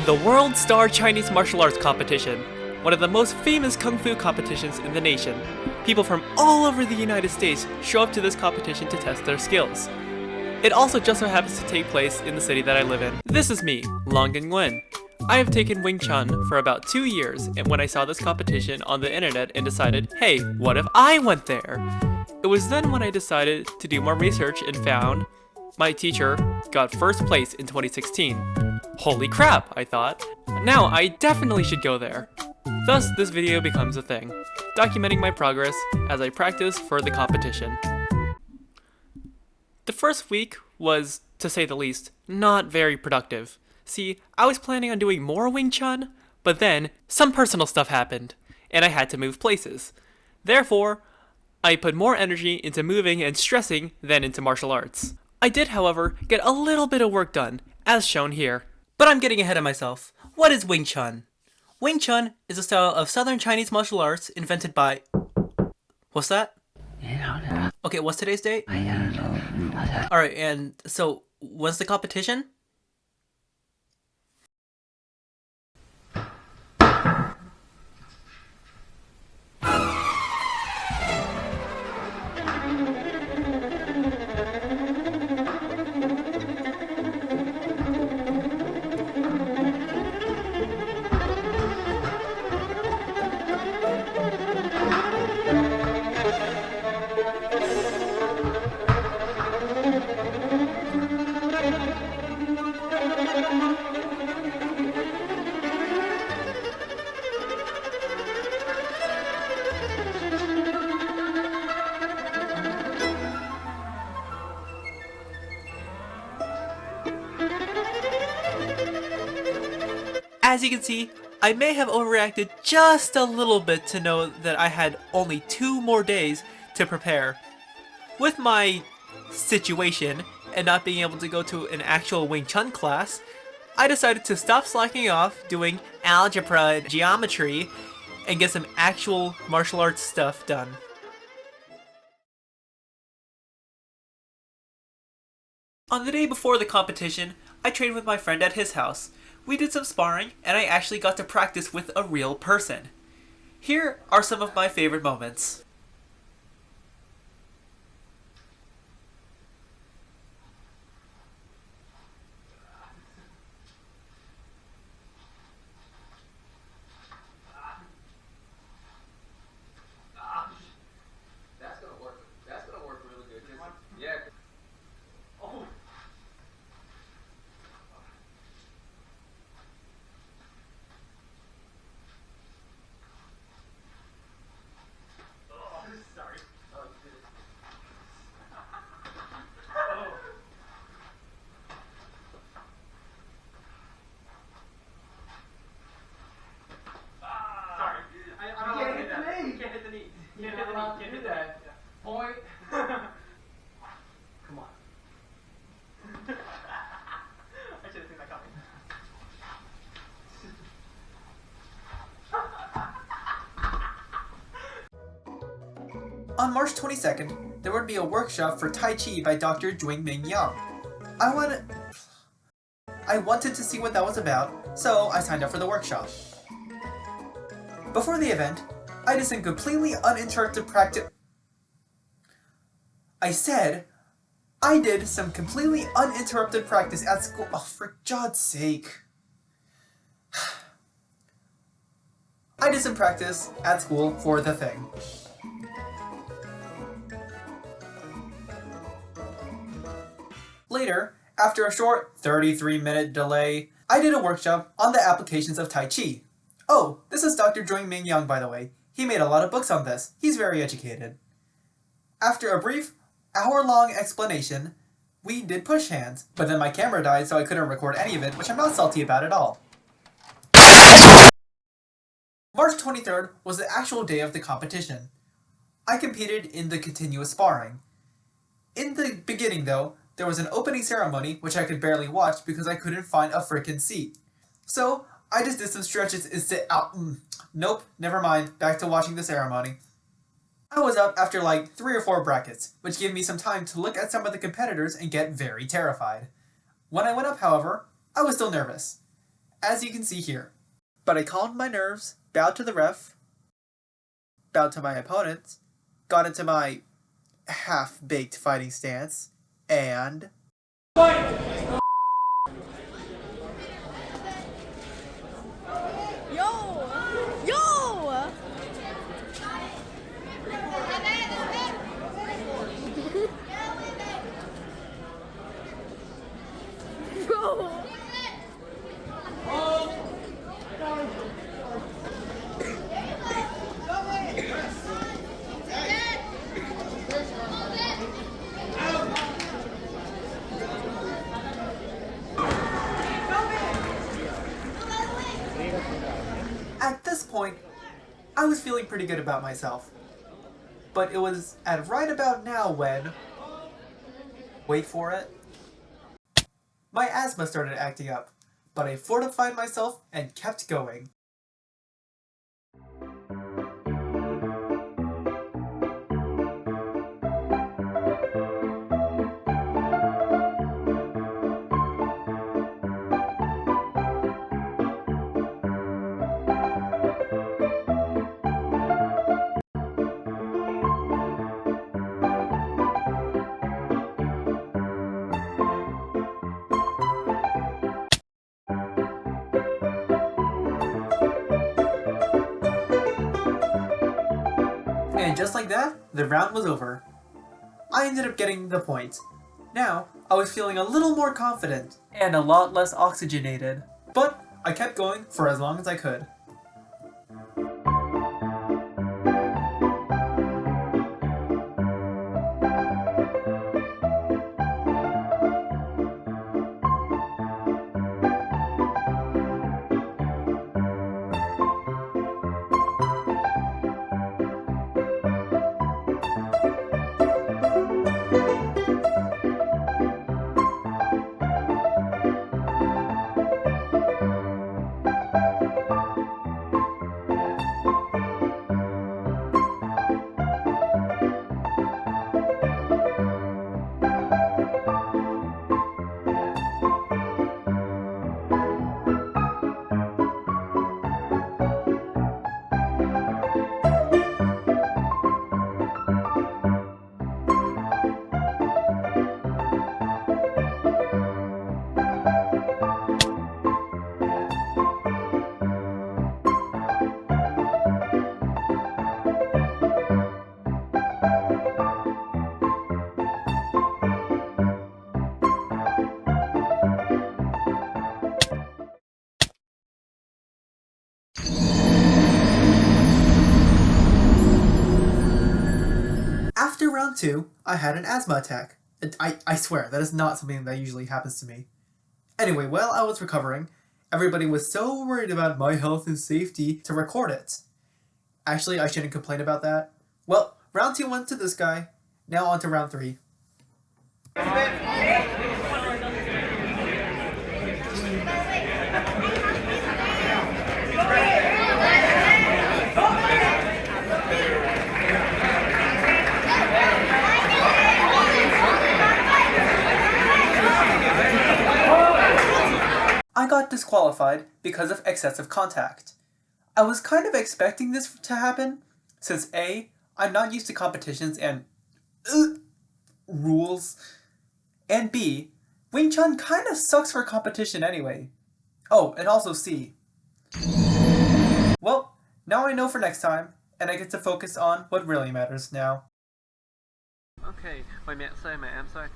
The World Star Chinese Martial Arts Competition, one of the most famous kung fu competitions in the nation. People from all over the United States show up to this competition to test their skills. It also just so happens to take place in the city that I live in. This is me, Long Nguyen. I have taken Wing Chun for about 2 years, and when I saw this competition on the internet and decided, hey, what if I went there? It was then when I decided to do more research and found my teacher got first place in 2016. Holy crap, I thought. Now I definitely should go there. Thus, this video becomes a thing, documenting my progress as I practice for the competition. The first week was, to say the least, not very productive. See, I was planning on doing more Wing Chun, but then some personal stuff happened, and I had to move places. Therefore, I put more energy into moving and stressing than into martial arts. I did, however, get a little bit of work done, as shown here. But I'm getting ahead of myself. What is Wing Chun? Wing Chun is a style of Southern Chinese martial arts invented by... What's that? Okay, what's today's date? Alright, and so, when's the competition? As you can see, I may have overreacted just a little bit to know that I had only 2 more days to prepare. With my situation and not being able to go to an actual Wing Chun class, I decided to stop slacking off doing algebra and geometry and get some actual martial arts stuff done. On the day before the competition, I trained with my friend at his house. We did some sparring, and I actually got to practice with a real person. Here are some of my favorite moments. That's gonna work. That's gonna work really good. Yeah. Oh. Sorry. Oh, you did it. Oh. Sorry. I don't want to hit that. You can't hit the knee. You can't hit the knee. You can't hit that. Point. Come on. I should have seen that coming. On March 22nd, there would be a workshop for Tai Chi by Dr. Juing Ming Yang. I wanted to see what that was about, so I signed up for the workshop. Before the event, I did some completely uninterrupted practice. I said, I did some completely uninterrupted practice at school. Oh, for God's sake. I did some practice at school for the thing. Later, after a short 33-minute delay, I did a workshop on the applications of Tai Chi. Oh, this is Dr. Juing Ming Yang, by the way. He made a lot of books on this. He's very educated. After a brief, hour-long explanation, we did push hands, but then my camera died so I couldn't record any of it, which I'm not salty about at all. March 23rd was the actual day of the competition. I competed in the continuous sparring. In the beginning, though, there was an opening ceremony, which I could barely watch because I couldn't find a frickin' seat. So, I just did some stretches and sit out. Nope, never mind, back to watching the ceremony. I was up after like 3 or 4 brackets, which gave me some time to look at some of the competitors and get very terrified. When I went up, however, I was still nervous. as you can see here. But I calmed my nerves, bowed to the ref, bowed to my opponent, got into my half-baked fighting stance, and... At this point, I was feeling pretty good about myself. But it was at right about now when... wait for it. My asthma started acting up, but I fortified myself and kept going. And just like that, the round was over. I ended up getting the point. Now, I was feeling a little more confident, and a lot less oxygenated. But I kept going for as long as I could. After round 2, I had an asthma attack. I swear, that is not something that usually happens to me. Anyway, while I was recovering, everybody was so worried about my health and safety to record it. Actually, I shouldn't complain about that. Well, round 2 went to this guy. Now on to round 3. I got disqualified because of excessive contact. I was kind of expecting this to happen, since A, I'm not used to competitions and rules, and B, Wing Chun kind of sucks for competition anyway. Oh, and also C. Well, now I know for next time, and I get to focus on what really matters now. Okay, wait a minute, I'm sorry.